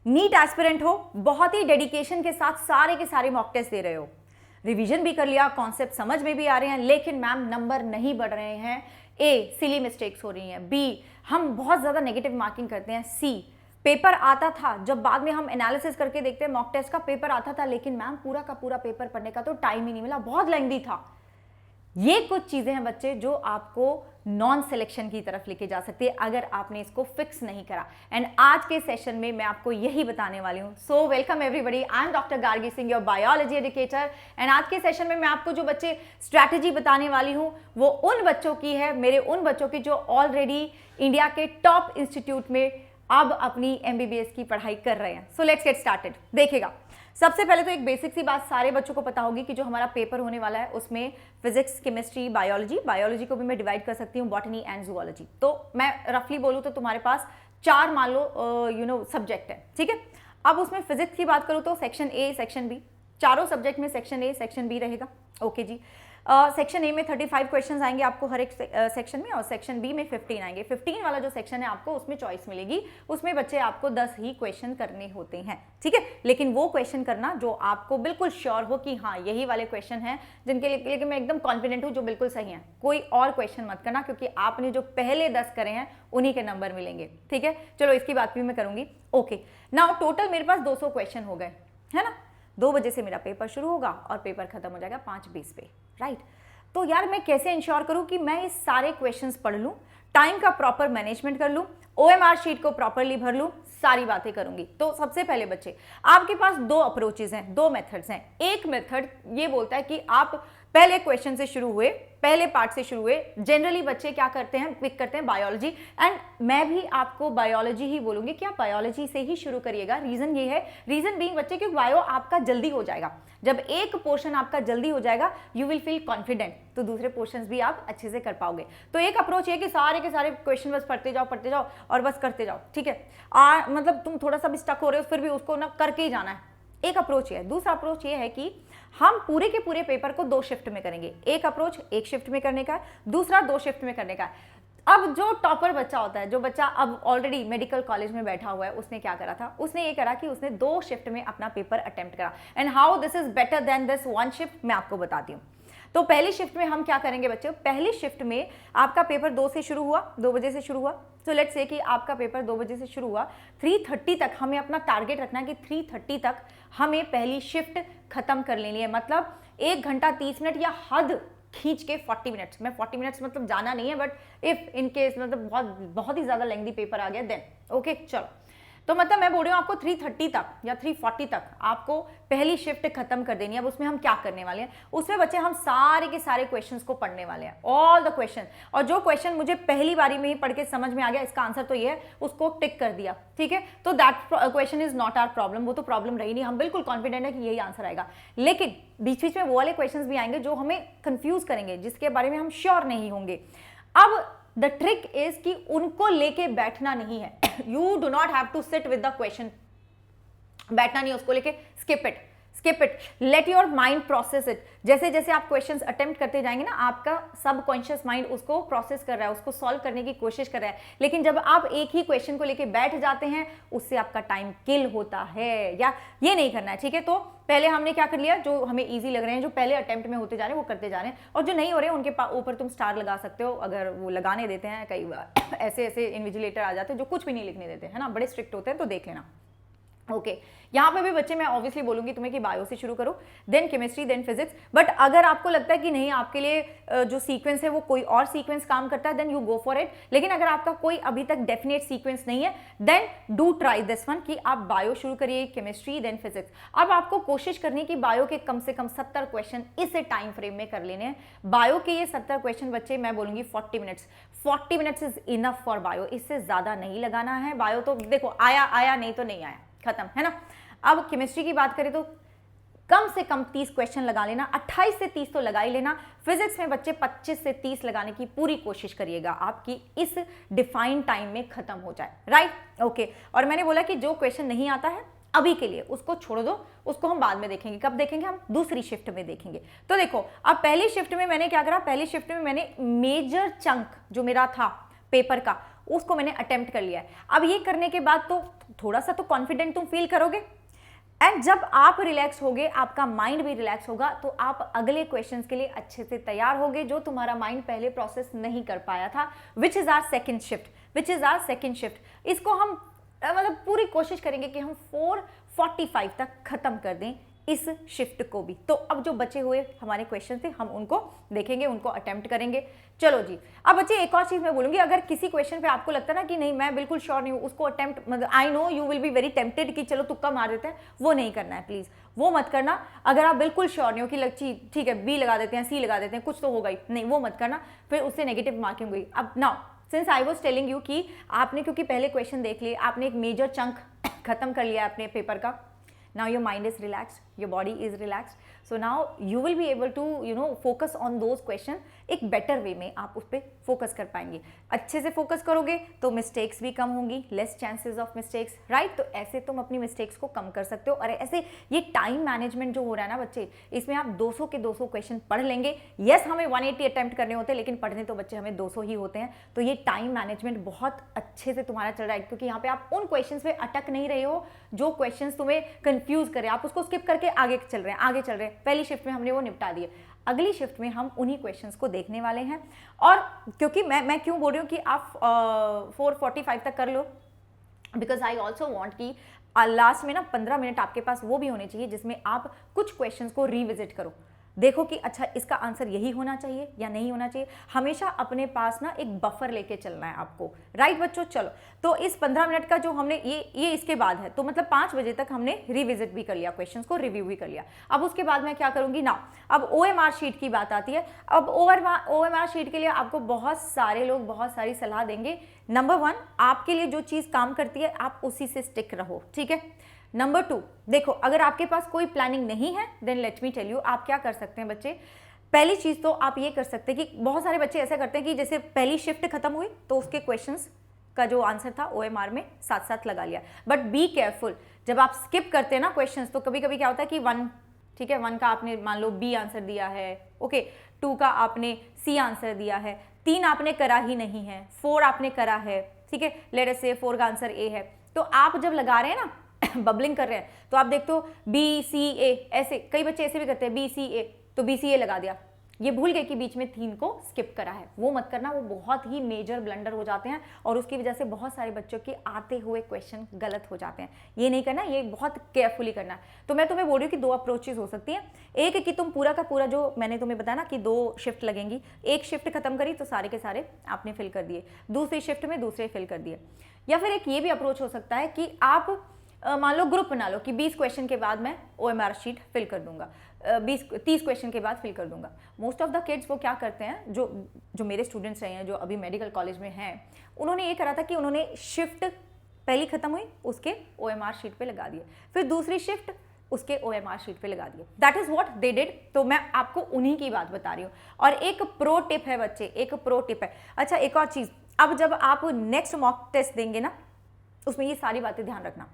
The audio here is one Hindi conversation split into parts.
नीट एस्पिरेंट हो, बहुत ही डेडिकेशन के साथ सारे के सारे मॉक टेस्ट दे रहे हो, रिवीजन भी कर लिया, कॉन्सेप्ट समझ में भी आ रहे हैं, लेकिन मैम नंबर नहीं बढ़ रहे हैं, ए सिली मिस्टेक्स हो रही हैं, बी हम बहुत ज्यादा नेगेटिव मार्किंग करते हैं, सी पेपर आता था, जब बाद में हम एनालिसिस करके देखते हैं मॉक टेस्ट का पेपर आता था, लेकिन मैम पूरा का पूरा पेपर पढ़ने का तो टाइम ही नहीं मिला, बहुत लेंथी था। ये कुछ चीजें हैं बच्चे जो आपको नॉन सिलेक्शन की तरफ लेके जा सकती है अगर आपने इसको फिक्स नहीं करा। एंड आज के सेशन में मैं आपको यही बताने वाली हूं। So welcome everybody, I am doctor Gargi Singh, your biology educator. And आज के सेशन में मैं आपको जो बच्चे स्ट्रैटेजी बताने वाली हूं वो उन बच्चों की है, मेरे उन बच्चों की जो ऑलरेडी इंडिया के टॉप इंस्टीट्यूट में अब अपनी MBBS की पढ़ाई कर रहे हैं। So let's get started. देखिएगा, सबसे पहले तो एक बेसिक सी बात सारे बच्चों को पता होगी कि जो हमारा पेपर होने वाला है उसमें फिजिक्स, केमिस्ट्री, बायोलॉजी को भी मैं डिवाइड कर सकती हूँ बॉटनी एंड जूलॉजी। तो मैं रफली बोलूँ तो तुम्हारे पास 4 मान लो सब्जेक्ट है, ठीक है। अब उसमें फिजिक्स की बात करूँ तो सेक्शन ए, सेक्शन बी, चारों सब्जेक्ट में सेक्शन ए, सेक्शन बी रहेगा। ओके जी। सेक्शन ए में 35 क्वेश्चंस आएंगे आपको हर एक सेक्शन में, और सेक्शन बी में 15 आएंगे। 15 वाला जो सेक्शन है आपको उसमें चॉइस मिलेगी, उसमें बच्चे आपको 10 ही क्वेश्चन करने होते हैं, ठीक है। लेकिन वो क्वेश्चन करना जो आपको बिल्कुल श्योर हो कि हाँ यही वाले क्वेश्चन हैं जिनके लिए मैं एकदम कॉन्फिडेंट हूँ जो बिल्कुल सही है। कोई और क्वेश्चन मत करना, क्योंकि आपने जो पहले 10 करे हैं उन्हीं के नंबर मिलेंगे, ठीक है। चलो इसकी बात भी मैं करूंगी। ओके, नाउ टोटल मेरे पास 200 क्वेश्चन हो गए, है ना। 2 बजे से मेरा पेपर शुरू होगा और पेपर खत्म हो जाएगा 5:20 पे, राइट। तो यार मैं कैसे इंश्योर करूं कि मैं ये सारे क्वेश्चंस पढ़ लूं, टाइम का प्रॉपर मैनेजमेंट कर लूं, OMR शीट को प्रॉपरली भर लूं, सारी बातें करूंगी। तो सबसे पहले बच्चे, आपके पास 2 अप्रोचेस हैं, 2 मेथड्स हैं। एक मेथड ये बोलता है कि आप पहले क्वेश्चन से शुरू हुए, पहले पार्ट से शुरू हुए। जनरली बच्चे क्या करते हैं, पिक करते हैं बायोलॉजी, एंड मैं भी आपको बायोलॉजी ही बोलूंगी कि आप बायोलॉजी से ही शुरू करिएगा। रीजन ये है, रीजन बीइंग बच्चे कि बायो आपका जल्दी हो जाएगा। जब एक पोर्शन आपका जल्दी हो जाएगा यू विल फील कॉन्फिडेंट, तो दूसरे पोर्शंस भी आप अच्छे से कर पाओगे। तो एक अप्रोच ये कि सारे के सारे क्वेश्चन बस पढ़ते जाओ और बस करते जाओ, ठीक है। मतलब तुम थोड़ा सा भी स्टक हो रहे हो फिर भी उसको ना करके ही जाना है, एक अप्रोच है। दूसरा अप्रोच ये है कि हम पूरे के पूरे पेपर को 2 शिफ्ट में करेंगे। एक अप्रोच 1 शिफ्ट में करने का है, दूसरा 2 शिफ्ट में करने का है। अब जो टॉपर बच्चा होता है, जो बच्चा अब ऑलरेडी मेडिकल कॉलेज में बैठा हुआ है, उसने क्या करा था, उसने ये करा कि उसने 2 शिफ्ट में अपना पेपर अटेम्प्ट करा। And how this is better than this 1 shift, मैं आपको बताती हूँ। तो पहली शिफ्ट में हम क्या करेंगे बच्चों, पहली शिफ्ट में आपका पेपर 2 से शुरू हुआ, 2 बजे से शुरू हुआ। तो लेट्स से कि आपका पेपर 2 बजे से शुरू हुआ, 3:30 तक हमें अपना टारगेट रखना है कि 3:30 तक हमें पहली शिफ्ट खत्म कर लेनी है। मतलब 1 घंटा 30 मिनट या हद खींच के 40 मिनट्स। मैं 40 मिनट्स मतलब जाना नहीं है, बट इफ इन केस मतलब बहुत ही ज्यादा लेंथी पेपर आ गया देन ओके। चलो, तो मतलब मैं बोल रही हूँ आपको 3:30 तक या 3:40 तक आपको पहली शिफ्ट खत्म कर देनी है। अब उसमें हम क्या करने वाले हैं, उसमें बच्चे हम सारे के सारे क्वेश्चंस को पढ़ने वाले हैं, ऑल द क्वेश्चन। और जो क्वेश्चन मुझे पहली बारी में ही पढ़ के समझ में आ गया इसका आंसर तो ये है, उसको टिक कर दिया, ठीक है। तो that question is not our problem, वो तो प्रॉब्लम रही नहीं, हम बिल्कुल कॉन्फिडेंट है कि यही आंसर आएगा। लेकिन बीच बीच में वो वाले क्वेश्चन भी आएंगे जो हमें कंफ्यूज करेंगे, जिसके बारे में हम श्योर नहीं होंगे। अब द ट्रिक इज कि उनको लेके बैठना नहीं है। You do not have to sit with the question, बैठना नहीं, उसको लेके skip it, let your mind process it. जैसे जैसे आप क्वेश्चंस अटेम्प्ट करते जाएंगे ना, आपका सबकॉन्शियस माइंड उसको प्रोसेस कर रहा है, उसको सॉल्व करने की कोशिश कर रहा है। लेकिन जब आप एक ही क्वेश्चन को लेके बैठ जाते हैं, उससे आपका टाइम किल होता है, या ये नहीं करना है, ठीक है। तो पहले हमने क्या कर लिया, जो हमें इजी लग रहे हैं, जो पहले अटेम्प्ट में होते जा रहे हैं वो करते जा रहे हैं, और जो नहीं हो रहे हैं उनके ऊपर तुम स्टार लगा सकते हो, अगर वो लगाने देते हैं। कई बार ऐसे इन्विजिलेटर आ जाते हैं जो कुछ भी नहीं लिखने देते हैं ना, बड़े स्ट्रिक्ट होते हैं, तो देख लेना। ओके, यहाँ पे भी बच्चे मैं ऑब्वियसली बोलूंगी तुम्हें कि बायो से शुरू करो, then chemistry, then physics. But अगर आपको लगता है कि नहीं आपके लिए जो सीक्वेंस है वो कोई और सीक्वेंस काम करता है, then you go for it. लेकिन अगर आपका कोई अभी तक डेफिनेट सीक्वेंस नहीं है, then do try this one कि आप बायो शुरू करिए, केमिस्ट्री, देन फिजिक्स। अब आपको कोशिश करनी है कि बायो के कम से कम 70 क्वेश्चन इस टाइम फ्रेम में कर लेने हैं। बायो के ये 70 क्वेश्चन बच्चे मैं बोलूंगी 40 minutes, 40 minutes is enough for bio, इससे ज्यादा नहीं लगाना है। बायो तो देखो आया नहीं तो नहीं आया, खत्म, है ना। अब केमिस्ट्री की बात करें तो कम से कम 30 क्वेश्चन लगा लेना, 28 से 30 तो लगा ही लेना। फिजिक्स में बच्चे 25 से 30 लगाने की पूरी कोशिश करिएगा, आपकी इस डिफाइंड टाइम में खत्म हो जाए, राइट। ओके, और मैंने बोला कि जो क्वेश्चन नहीं आता है अभी के लिए उसको छोड़ दो, उसको हम बाद में देखेंगे। कब देखेंगे, हम दूसरी शिफ्ट में देखेंगे। तो देखो, अब पहली शिफ्ट में मैंने क्या करा, पहली शिफ्ट में मैंने मेजर चंक जो मेरा था पेपर का उसको मैंने अटेम्प्ट कर लिया है। अब ये करने के बाद तो थोड़ा सा तो कॉन्फिडेंट तुम फील करोगे, एंड जब आप रिलैक्स होगे, आपका माइंड भी रिलैक्स होगा, तो आप अगले क्वेश्चंस के लिए अच्छे से तैयार होगे जो तुम्हारा माइंड पहले प्रोसेस नहीं कर पाया था, which is our second shift. इसको हम मतलब पूरी कोशिश करेंगे कि हम 4:45 तक खत्म कर दें इस शिफ्ट को भी। तो अब जो बचे हुए हमारे क्वेश्चन थे हम उनको देखेंगे, उनको अटेम्प्ट करेंगे। चलो जी, अब बच्चे एक और चीज मैं बोलूंगी, अगर किसी क्वेश्चन पे आपको लगता है ना कि नहीं मैं बिल्कुल श्योर नहीं हूं, उसको अटेम्प्ट, मतलब आई know you will be very tempted कि चलो तुक्का मार देते हैं, वो नहीं करना है प्लीज, वो मत करना। अगर आप बिल्कुल श्योर नहीं हो कि लच्छी ठीक है बी लगा देते हैं, सी लगा देते हैं, कुछ तो होगा ही नहीं, वो मत करना, फिर उससे नेगेटिव मार्किंग हुई। अब now since I was telling you कि आपने क्योंकि पहले क्वेश्चन देख लिए, आपने एक मेजर चंक खत्म कर लिया अपने पेपर का, now your mind is relaxed, your body is relaxed, so now you will be able to focus on those questions एक better way में आप उस पर फोकस कर पाएंगे। अच्छे से फोकस करोगे तो मिस्टेक्स भी कम होंगी, less chances of mistakes, right. तो ऐसे तुम अपनी मिस्टेक्स को कम कर सकते हो। और ऐसे ये टाइम मैनेजमेंट जो हो रहा है ना बच्चे, इसमें आप 200 के 200 क्वेश्चन पढ़ लेंगे। यस हमें 180 अटेम्प्ट करने होते हैं, लेकिन पढ़ने तो बच्चे हमें 200 ही होते हैं। तो ये टाइम मैनेजमेंट बहुत अच्छे से तुम्हारा चल रहा है, क्योंकि यहाँ पे आप उन क्वेश्चंस पे अटक नहीं रहे हो जो क्वेश्चंस तुम्हें कंफ्यूज करे, आप उसको स्किप करके आगे चल रहे हैं। पहली शिफ्ट में हमने वो निपटा दिए, अगली शिफ्ट में हम उन्हीं क्वेश्चंस को देखने वाले हैं। और क्योंकि मैं क्यों बोल रही हूँ कि आप 4:45 तक कर लो, बिकॉज आई ऑल्सो वॉन्ट कि लास्ट में ना 15 मिनट आपके पास वो भी होने चाहिए जिसमें आप कुछ क्वेश्चंस को रिविजिट करो, देखो कि अच्छा इसका आंसर यही होना चाहिए या नहीं होना चाहिए। हमेशा अपने पास ना एक बफर लेके चलना है आपको, राइट बच्चों। चलो तो इस 15 मिनट का जो हमने ये इसके बाद है, तो मतलब 5 बजे तक हमने रिविजिट भी कर लिया, क्वेश्चंस को रिव्यू भी कर लिया। अब उसके बाद मैं क्या करूंगी ना, अब OMR शीट की बात आती है। अब OMR शीट के लिए आपको बहुत सारे लोग बहुत सारी सलाह देंगे। नंबर 1, आपके लिए जो चीज काम करती है आप उसी से स्टिक रहो, ठीक है। नंबर 2, देखो अगर आपके पास कोई प्लानिंग नहीं है, then let me tell you आप क्या कर सकते हैं बच्चे। पहली चीज तो आप ये कर सकते हैं कि बहुत सारे बच्चे ऐसा करते हैं कि जैसे पहली शिफ्ट खत्म हुई तो उसके क्वेश्चंस का जो आंसर था OMR में साथ साथ लगा लिया। बट बी केयरफुल, जब आप स्किप करते हैं ना क्वेश्चंस, तो कभी कभी क्या होता है कि 1, ठीक है, 1 का आपने मान लो बी आंसर दिया है, ओके, 2 का आपने सी आंसर दिया है, 3 आपने करा ही नहीं है, 4 आपने करा है, ठीक है, लेट अस से 4 का आंसर ए है। तो आप जब लगा रहे हैं ना बबलिंग कर रहे हैं, तो आप देखते हो BCA, ऐसे कई बच्चे ऐसे भी करते हैं BCA, तो BCA लगा दिया, ये भूल गए कि बीच में 3 को स्किप करा है। वो मत करना, वो बहुत ही मेजर ब्लंडर हो जाते हैं और उसकी वजह से बहुत सारे बच्चों के आते हुए क्वेश्चन गलत हो जाते हैं। ये नहीं करना, ये बहुत केयरफुली करना है। तो मैं तुम्हें बोल रही हूँ कि 2 अप्रोचेज हो सकती हैं। एक कि तुम पूरा का पूरा जो मैंने तुम्हें बताया ना कि 2 शिफ्ट लगेंगी, एक शिफ्ट खत्म करी तो सारे के सारे आपने फिल कर दिए, दूसरी शिफ्ट में दूसरे फिल कर दिए। या फिर एक ये भी अप्रोच हो सकता है कि आप मान लो ग्रुप बना लो कि 20 क्वेश्चन के बाद मैं OMR शीट फिल कर दूंगा, 30 क्वेश्चन के बाद फिल कर दूंगा। मोस्ट ऑफ द किड्स वो क्या करते हैं, जो मेरे स्टूडेंट्स रहे हैं जो अभी मेडिकल कॉलेज में हैं, उन्होंने ये करा था कि उन्होंने शिफ्ट पहली खत्म हुई उसके OMR शीट पे लगा दिए, फिर दूसरी शिफ्ट उसके OMR शीट पे लगा दिए। That is what they did. तो मैं आपको उन्हीं की बात बता रही हूँ। और एक प्रो टिप है बच्चे, एक प्रो टिप है। अच्छा एक और चीज, अब जब आप नेक्स्ट मॉक टेस्ट देंगे ना, उसमें ये सारी बातें ध्यान रखना,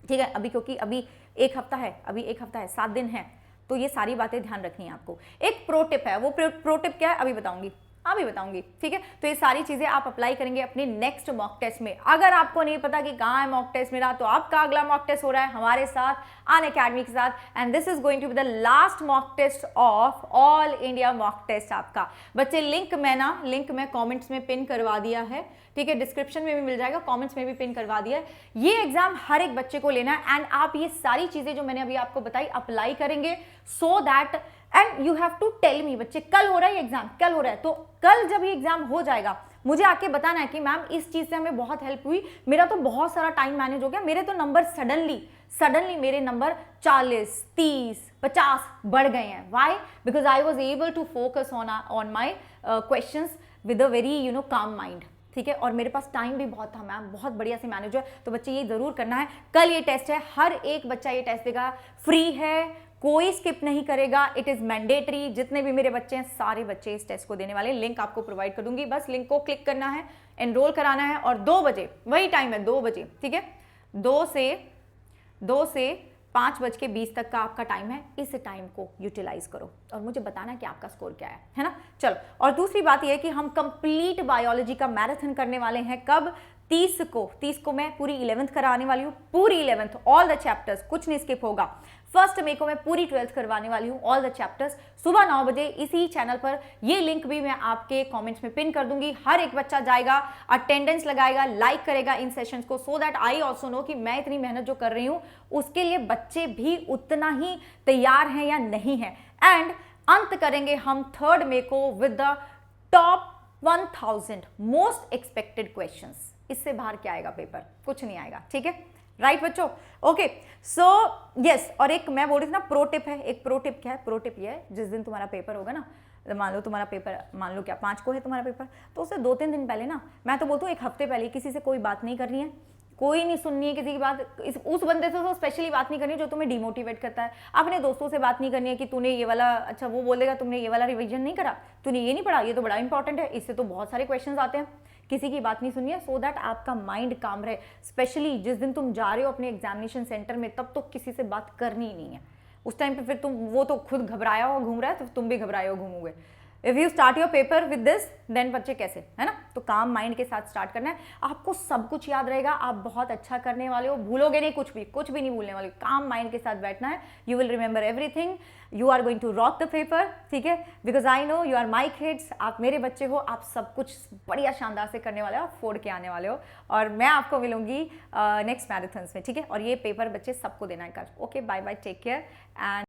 ठीक है। अभी क्योंकि अभी एक हफ्ता है, 7 दिन है, तो ये सारी बातें ध्यान रखनी है आपको। एक प्रो टिप है, वो प्रो टिप क्या है अभी बताऊंगी, ठीक है। तो ये सारी चीजें आप अप्लाई करेंगे अपने नेक्स्ट मॉक टेस्ट में। अगर आपको नहीं पता कि कहाँ है मॉक टेस्ट मेरा, तो आपका अगला मॉक टेस्ट हो रहा है हमारे साथ अनअकैडमी के साथ, and this is going to be the last mock test of all India mock test आपका। बच्चे लिंक मैं कॉमेंट्स में पिन करवा दिया है, ठीक है, डिस्क्रिप्शन में भी मिल जाएगा, कमेंट्स में भी पिन करवा दिया है। ये एग्जाम हर एक बच्चे को लेना है, एंड आप ये सारी चीजें जो मैंने अभी आपको बताई अप्लाई करेंगे, so that and you have to tell me. बच्चे कल हो रहा है एग्जाम, कल हो रहा है, तो कल जब ये एग्जाम हो जाएगा मुझे आके बताना है कि मैम इस चीज से हमें बहुत हेल्प हुई, मेरा तो बहुत सारा टाइम मैनेज हो गया, मेरे तो नंबर सडनली मेरे नंबर 40, 30, 50 बढ़ गए हैं। Why? Because I was able to focus on my questions with a very calm mind, ठीक है। और मेरे पास टाइम भी बहुत था मैम, बहुत बढ़िया से मैनेज है। तो बच्चे ये जरूर करना है। कल ये टेस्ट है, हर एक बच्चा ये टेस्ट देगा, फ्री है, कोई स्किप नहीं करेगा, इट इज मैंडेटरी। जितने भी मेरे बच्चे हैं सारे बच्चे इस टेस्ट को देने वाले। लिंक आपको प्रोवाइड कर दूंगी, बस लिंक को क्लिक करना है, एनरोल कराना है, और 2 बजे वही टाइम है, 2 बजे, ठीक है। 2 से 5:20 तक का आपका टाइम है, इस टाइम को यूटिलाइज करो और मुझे बताना कि आपका स्कोर क्या है ना। चलो, और दूसरी बात यह है कि हम कंप्लीट बायोलॉजी का मैराथन करने वाले हैं। कब? 30 को मैं पूरी 11th कराने वाली हूँ, पूरी 11th, ऑल द चैप्टर्स, कुछ नहीं स्किप होगा। 1 मई को मैं पूरी 12th करवाने वाली हूँ, ऑल द चैप्टर्स, सुबह 9 बजे इसी चैनल पर। ये लिंक भी मैं आपके कमेंट्स में पिन कर दूंगी। हर एक बच्चा जाएगा, अटेंडेंस लगाएगा, लाइक करेगा इन सेशंस को, so that I also know कि मैं इतनी मेहनत जो कर रही हूँ उसके लिए बच्चे भी उतना ही तैयार हैं या नहीं है। एंड अंत करेंगे हम 3 मई को with the top 1000 most expected questions. इससे बाहर क्या आएगा पेपर? कुछ नहीं आएगा, ठीक है, राइट बच्चों? ओके, सो यस, और एक मैं बोल रही थी ना प्रो टिप है, एक प्रो टिप क्या है? प्रो टिप ये है, जिस दिन तुम्हारा पेपर होगा ना, मान लो तुम्हारा पेपर, मान लो क्या 5 को है तुम्हारा पेपर, तो उससे 2-3 दिन पहले ना, मैं तो बोलती हूँ 1 हफ्ते पहले किसी से कोई बात नहीं करनी है, कोई नहीं सुननी है किसी की बात, उस बंदे से तो स्पेशली बात नहीं करनी है जो तुम्हें डिमोटिवेट करता है। अपने दोस्तों से बात नहीं करनी है कि तूने ये वाला, अच्छा वो बोलेगा तुमने ये वाला रिवीजन नहीं करा, तूने ये नहीं पढ़ा, ये तो बड़ा इंपॉर्टेंट है, इससे तो बहुत सारे क्वेश्चंस आते हैं। किसी की बात नहीं सुननी है, सो दैट आपका माइंड काम रहे। स्पेशली जिस दिन तुम जा रहे हो अपने एग्जामिनेशन सेंटर में, तब तो किसी से बात करनी ही नहीं है। उस टाइम पे फिर तुम, वो तो खुद घबराया हो घूम रहा है, तो तुम भी घबराए हो घूमोगे। If you start your paper with this, then बच्चे कैसे, है ना? तो काम माइंड के साथ स्टार्ट करना है, आपको सब कुछ याद रहेगा, आप बहुत अच्छा करने वाले हो, भूलोगे नहीं, कुछ भी नहीं भूलने वाले, काम माइंड के साथ बैठना है। You will remember everything, you are going to rock the paper, ठीक है, because I know you are my kids, आप मेरे बच्चे हो, आप सब कुछ बढ़िया शानदार से करने वाले हो, आप फोड़ के आने वाले हो, और मैं आपको मिलूंगी नेक्स्ट मैराथन्स में, ठीक है? और ये पेपर बच्चे सबको देना है कल। Okay, bye bye, take care and